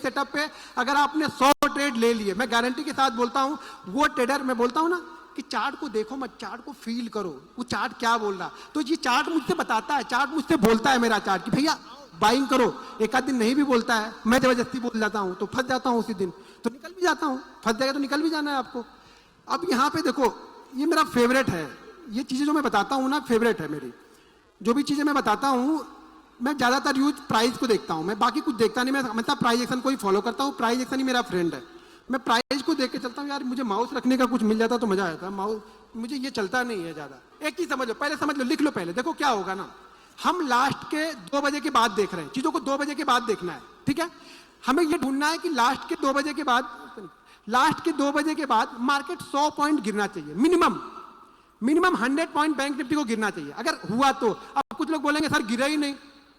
Setup पे अगर आपने 100 ट्रेड ले लिए, मैं गारंटी के साथ बोलता हूं, वो ट्रेडर, मैं बोलता हूं ना कि चार्ट को देखो मत, चार्ट को फील करो, वो चार्ट क्या बोल रहा। तो ये चार्ट मुझसे बताता है, चार्ट मुझसे बोलता है मेरा चार्ट कि भैया बाइंग करो। एक आध दिन नहीं भी बोलता है, मैं जबरदस्ती बोल जाता हूं तो फंस जाता हूं, उसी दिन तो निकल भी जाता हूं। फंस जाएगा तो निकल भी जाना है आपको। अब यहाँ पे देखो, ये मेरा फेवरेट है, ये चीजें जो मैं बताता हूँ ना फेवरेट है मेरी। जो भी चीजें मैं बताता हूँ, मैं ज्यादातर यूज प्राइस को देखता हूँ, मैं बाकी कुछ देखता नहीं। मैं हमेशा प्राइस एक्शन को ही फॉलो करता हूँ, प्राइस एक्शन ही मेरा फ्रेंड है। मैं प्राइस को देख के चलता हूँ। यार मुझे माउस रखने का कुछ मिल जाता तो मजा आता। माउस मुझे ये चलता नहीं है ज्यादा। एक चीज समझ लो, पहले समझ लो, लिख लो पहले। देखो क्या होगा ना, हम लास्ट के 2 बजे के बाद देख रहे हैं, चीजों को 2 बजे के बाद देखना है, ठीक है। हमें ये ढूंढना है कि लास्ट के 2 बजे के बाद, लास्ट के 2 बजे के बाद मार्केट 100 पॉइंट गिरना चाहिए minimum. Minimum 100 point bank Nifty को गिरना चाहिए। अगर हुआ तो, अब कुछ लोग बोलेंगे सर गिरा ही नहीं।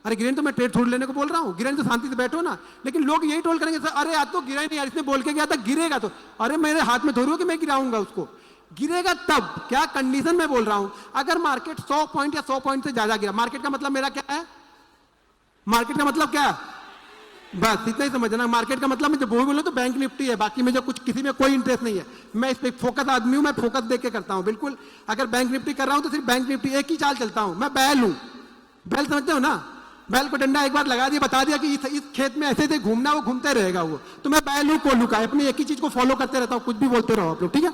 अरे गिरे तो मैं ट्रेड थोड़ी लेने को बोल रहा हूँ, गिरे तो शांति से बैठो ना। लेकिन लोग यही टोल करेंगे सर अरे आज तो गिरा ही नहीं यार, इसने बोल के गया था गिरेगा तो। अरे मेरे हाथ में थोड़ी हो कि मैं गिराऊंगा उसको। गिरेगा तब, क्या कंडीशन में बोल रहा हूं, अगर मार्केट 100 पॉइंट या 100 पॉइंट से ज्यादा गिरा। मार्केट का मतलब मेरा क्या है, मार्केट का मतलब क्या है, बस इतना ही समझना। मार्केट का मतलब मुझे बोलो तो बैंक निफ्टी है, बाकी मुझे कुछ किसी में कोई इंटरेस्ट नहीं है। मैं इस पे फोकस आदमी हूं, मैं फोकस देख के करता हूं बिल्कुल। अगर बैंक निफ्टी कर रहा हूं तो सिर्फ बैंक निफ्टी, एक ही चाल चलता हूं। मैं बैल हूं, बैल समझते हो ना, बैल को डंडा एक बार लगा दिया, बता दिया कि इस खेत में ऐसे घूमना, वो घूमते रहेगा वो। तो मैं बैल हूं, कोल्हू का, अपनी एक ही चीज को फॉलो करते रहता हूं, कुछ भी बोलते रहो आप लोग, ठीक है।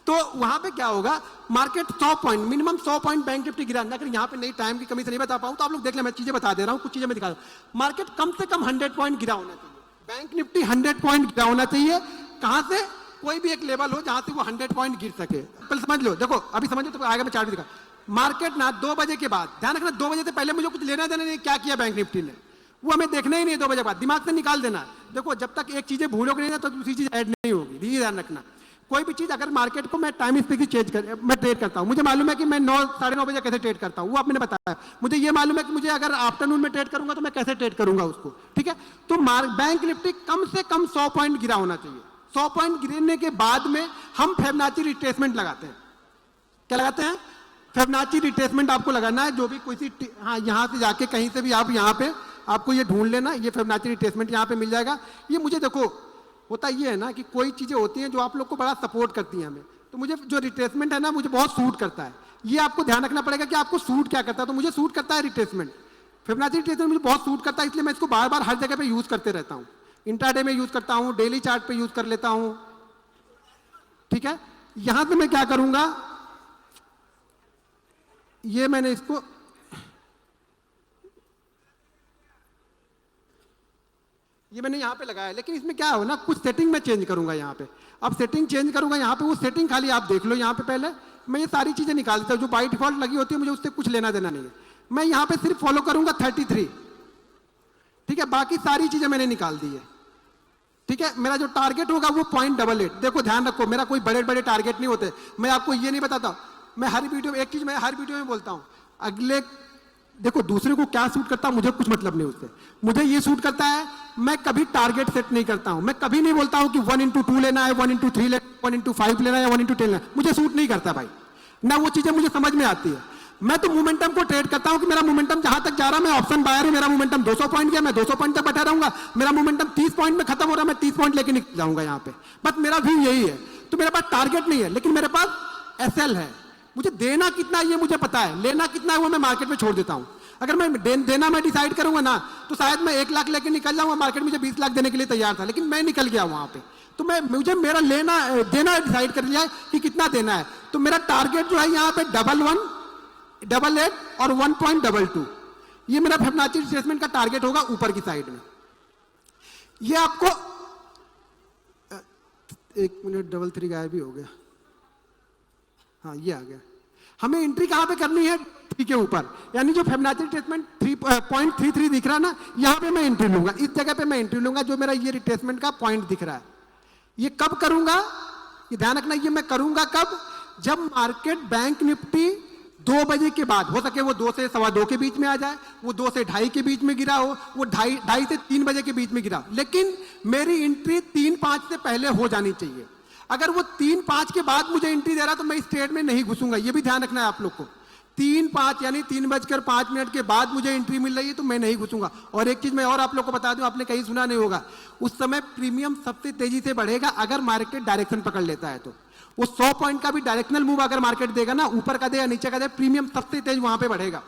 तो वहां पे क्या होगा, market 100 point, minimum 100 point bank Nifty गिरा। अगर यहाँ पे नहीं, टाइम की कमी से नहीं बता पाऊं तो आप लोग देख ले, मैं चीजें बता दे रहा हूं, कुछ चीजें मैं दिखा रहा हूं। मार्केट कम से कम 100 पॉइंट गिरा होना चाहिए, बैंक निफ्टी 100 पॉइंट गिरा होना चाहिए। कहां से, कोई भी एक लेवल हो जहां से वो 100 पॉइंट गिर सके। पहले समझ लो, देखो अभी समझ लो तो आगे मैं चार्ट भी दिखा। मार्केट ना 2 बजे के बाद, ध्यान रखना 2 बजे से पहले मुझे कुछ लेना देना नहीं, क्या किया बैंक निफ्टी ने वो हमें देखना ही नहीं। 2 बजे बाद दिमाग से निकाल देना। देखो जब तक एक चीजें भूलोगे नहीं ना तो दूसरी चीज ऐड नहीं होगी, ये ध्यान रखना। कोई भी चीज अगर मार्केट को, मैं टाइम स्पेसिफिक चेंज कर, मैं ट्रेड करता हूं, मुझे मालूम है कि मैं 9 साढ़े 9 बजे कैसे ट्रेड करता हूं, वो आपने बताया। मुझे ये मालूम है कि मुझे अगर आफ्टरनून में ट्रेड करूंगा तो मैं कैसे ट्रेड करूंगा उसको, ठीक है। तो बैंक निफ्टी कम से कम 100 पॉइंट गिरा होना चाहिए। 100 पॉइंट गिरने के बाद में हम फिबोनाची रिट्रेसमेंट लगाते हैं। क्या लगाते हैं, फिबोनाची रिट्रेसमेंट आपको लगाना है। जो भी कोई सी, हाँ यहां से जाके कहीं से भी आप यहाँ पे आपको ये ढूंढ लेना, ये फिबोनाची रिट्रेसमेंट यहाँ पे मिल जाएगा। ये मुझे देखो होता ये है ना कि कोई चीजें होती हैं जो आप लोग को बड़ा सपोर्ट करती हैं हमें, तो मुझे जो रिट्रेसमेंट है ना मुझे बहुत सूट करता है। ये आपको ध्यान रखना पड़ेगा कि आपको सूट क्या करता है। तो मुझे सूट करता है रिट्रेसमेंट, फिबोनाची रिट्रेसमेंट मुझे बहुत सूट करता है, इसलिए मैं इसको बार बार हर जगह पे यूज करते रहता हूँ। इंट्राडे में यूज करता हूँ, डेली चार्ट पे यूज कर लेता हूँ, ठीक है। यहां से मैं क्या करूंगा, ये मैंने इसको, ये मैंने यहाँ पे लगाया, लेकिन इसमें क्या हो ना, कुछ सेटिंग मैं चेंज करूंगा यहाँ पे। अब सेटिंग चेंज करूंगा यहाँ पे, वो सेटिंग खाली आप देख लो यहाँ पे। पहले मैं ये सारी चीजें निकाल देता हूँ जो बाई डिफॉल्ट लगी होती है, मुझे उससे कुछ लेना देना नहीं है। मैं यहाँ पे सिर्फ फॉलो करूंगा 33, ठीक है। बाकी सारी चीजें मैंने निकाल दी है, ठीक है। मेरा जो टारगेट होगा वो 0.88। देखो ध्यान रखो, मेरा कोई बड़े बड़े टारगेट नहीं होते। मैं आपको ये नहीं बताता, मैं हर वीडियो में एक चीज मैं हर वीडियो में बोलता हूँ, अगले देखो दूसरे को क्या सूट करता है मुझे कुछ मतलब नहीं उससे, मुझे ये सूट करता है। मैं कभी टारगेट सेट नहीं करता हूं, मैं कभी नहीं बोलता हूं कि 1x2 लेना है, 1x3 लेना है, 1x5 लेना है या 1x10 लेना है। मुझे सूट नहीं करता भाई, ना वो चीजें मुझे समझ में आती है। मैं तो मोमेंटम को ट्रेड करता हूं कि मेरा मोमेंटम जहां तक जा रहा है, मैं ऑप्शन बायर हूं, मेरा मोमेंटम 200 पॉइंट गया, मैं 200 पॉइंट तक बैठा रहूंगा। मेरा मोमेंटम 30 पॉइंट में खत्म हो रहा है, मैं 30 पॉइंट लेके निकल जाऊंगा यहाँ पे। बस मेरा व्यू यही है। तो मेरे पास टारगेट नहीं है, लेकिन मेरे पास एसएल है। मुझे देना कितना है ये मुझे पता है, लेना कितना है वो मैं मार्केट में छोड़ देता हूं। अगर मैं देना मैं डिसाइड करूंगा ना तो शायद मैं 1 लाख लेके निकल जाऊंगा, मार्केट मुझे 20 लाख देने के लिए तैयार था, लेकिन मैं निकल गया वहां पे। तो मुझे मेरा देना डिसाइड कर लिया कि कितना देना है। तो मेरा टारगेट जो है यहाँ पे 11, 88 और 1.22, ये मेरा फिबोनाची रिट्रेसमेंट का टारगेट होगा ऊपर की साइड में। ये आपको 1 मिनट 33 गायब भी हो गया, हाँ ये आ गया। हमें एंट्री कहां पे करनी है, 3 के ऊपर, यानी जो फिबोनाची रिट्रेसमेंट 3.33 दिख रहा है ना, यहां पे मैं एंट्री लूंगा, इस जगह पे मैं एंट्री लूंगा। जो मेरा ये रिट्रेसमेंट का पॉइंट दिख रहा है, ये कब करूंगा, ये ध्यान रखना, ये मैं करूंगा कब, जब मार्केट बैंक निफ्टी 2 बजे के बाद, हो सके वो 2 से 2:15 के बीच में आ जाए, वो 2 से 2:30 के बीच में गिरा हो, वो 2:30 से 3 बजे के बीच में गिरा, लेकिन मेरी एंट्री 3-5 से पहले हो जानी चाहिए। अगर वो 3-5 के बाद मुझे एंट्री दे रहा तो मैं इस ट्रेड में नहीं घुसूंगा, ये भी ध्यान रखना है आप लोग को। 3:05 यानी 3:05 के बाद मुझे एंट्री मिल रही है तो मैं नहीं घुसूंगा। और एक चीज मैं और आप लोग को बता दूं, आपने कहीं सुना नहीं होगा, उस समय प्रीमियम सबसे तेजी से बढ़ेगा अगर मार्केट डायरेक्शन पकड़ लेता है। तो वो 100 पॉइंट का भी डायरेक्शनल मूव अगर मार्केट देगा ना, ऊपर का दे या नीचे का दे, प्रीमियम सबसे तेज वहां पे बढ़ेगा।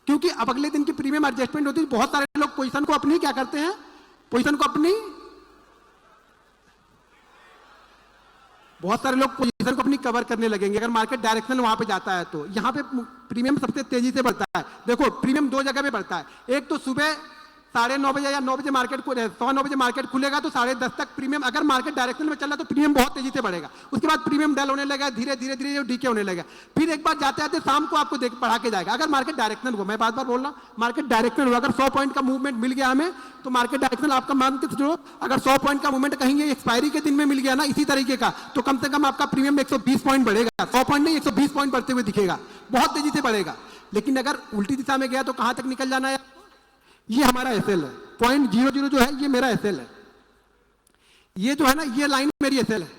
क्योंकि अब अगले दिन की प्रीमियम एडजस्टमेंट होती है। बहुत सारे लोग पोजीशन को अपनी क्या करते हैं, पोजीशन को अपनी, बहुत सारे लोग पोजीशन को अपनी कवर करने लगेंगे अगर मार्केट डायरेक्शनल वहां पे जाता है। तो यहाँ पे प्रीमियम सबसे तेजी से बढ़ता है। देखो प्रीमियम दो जगह पे बढ़ता है, एक तो सुबह 9:30 बजे या 9 बजे मार्केट को 9:15 बजे मार्केट खुलेगा तो 10:30 तक प्रीमियम, अगर मार्केट डायरेक्शन में चल रहा है तो प्रीमियम बहुत तेजी से बढ़ेगा। उसके बाद प्रीमियम डल होने लगेगा, धीरे धीरे धीरे डीके होने लगेगा। फिर एक बार जाते जाते शाम को आपको देख बढ़ा के जाएगा अगर मार्केट डायरेक्शनल हो। मैं बार बार बोल रहा हूँ, मार्केट डायरेक्शनल हो। अगर 100 पॉइंट का मूवमेंट मिल गया हमें तो मार्केट डायरेक्शनल आपका मान के चलो, अगर 100 पॉइंट का मूवमेंट कहेंगे एक्सपायरी के दिन में मिल गया ना इसी तरीके का, तो कम से कम आपका प्रीमियम 120 पॉइंट बढ़ेगा। 100 पॉइंट नहीं, 120 पॉइंट बढ़ते हुए दिखेगा, बहुत तेजी से बढ़ेगा। लेकिन अगर उल्टी दिशा में गया तो कहां तक निकल जाना है, ये हमारा एसएल है, 0.00 जो है ये मेरा एसएल है। ये जो है ना ये लाइन मेरी एसएल है,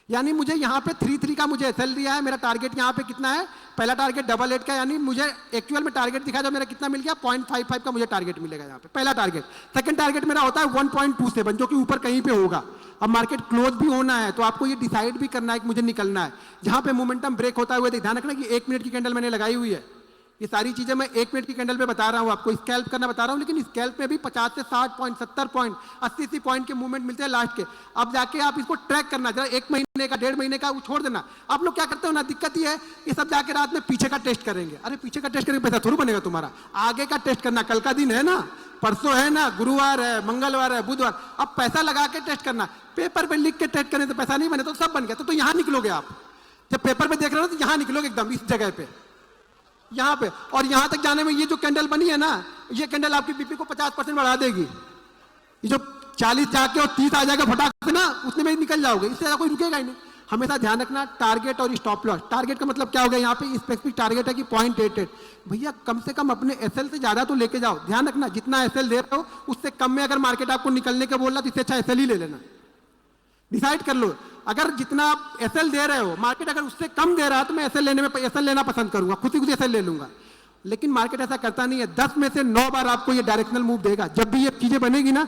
यानी मुझे यहाँ पे 3.3 का मुझे एसएल दिया है। मेरा टारगेट यहाँ पे कितना है, पहला टारगेट 88 का, यानी मुझे एक्चुअल में टारगेट दिखा जो मेरा कितना मिल गया, 0.55 का मुझे टारगेट मिलेगा यहाँ पे, पहला टारगेट। सेकंड टारगेट मेरा होता है 1.27 जो कि ऊपर कहीं पे होगा। अब मार्केट क्लोज भी होना है तो आपको ये डिसाइड भी करना है कि मुझे निकलना है। जहाँ पे मोमेंटम ब्रेक होता है ध्यान रखना कि 1 मिनट की कैंडल मैंने लगाई हुई है। ये सारी चीजें मैं 1 मिनट की कैंडल पे बता रहा हूँ आपको, स्कैल्प करना बता रहा हूँ, लेकिन स्कैल्प में भी 50 से 60 पॉइंट, 70 पॉइंट, 80 पॉइंट के मूवमेंट मिलते हैं लास्ट के। अब जाके आप इसको ट्रैक करना, जरा 1 महीने का, 1.5 महीने का वो छोड़ देना। आप लोग क्या करते हो ना, दिक्कत ये है ये सब जाके रात में पीछे का टेस्ट करेंगे। अरे पीछे का टेस्ट करेंगे पैसा थोड़ा बनेगा तुम्हारा, आगे का टेस्ट करना। कल का दिन है ना, परसों है ना, गुरुवार है, मंगलवार है, बुधवार, अब पैसा लगा के टेस्ट करना। पेपर पे लिख के टेस्ट करने तो पैसा नहीं बने तो सब बन गया। तो यहाँ निकलोगे आप, जब पेपर पे देख रहे हो तो यहाँ निकलोगे एकदम इस जगह पे, यहाँ पे। और यहाँ तक जाने में ये जो कैंडल बनी है ना, ये कैंडल आपकी बीपी को 50% बढ़ा देगी। ये जो 40 जाके और 30 आ जाएगा फटाक से ना, उसमें में निकल जाओगे, इससे ज्यादा कोई रुकेगा ही नहीं। हमेशा ध्यान रखना टारगेट और स्टॉप लॉस। टारगेट का मतलब क्या हो गया, यहाँ पे स्पेसिफिक टारगेट है कि 0.88। भैया कम से कम अपने एसएल से ज्यादा तो लेके जाओ। ध्यान रखना जितना एसएल दे रहे हो उससे कम में अगर मार्केट आपको निकलने के बोल रहा तो इससे अच्छा एसएल ही ले लेना। डिसाइड कर लो, अगर जितना आप एसएल दे रहे हो मार्केट अगर उससे कम दे रहा है तो मैं एसएल लेना पसंद करूंगा, खुद ही एसएल ले लूंगा। लेकिन मार्केट ऐसा करता नहीं है, 10 में से 9 बार आपको ये डायरेक्शनल मूव देगा। जब भी ये चीजें बनेगी ना,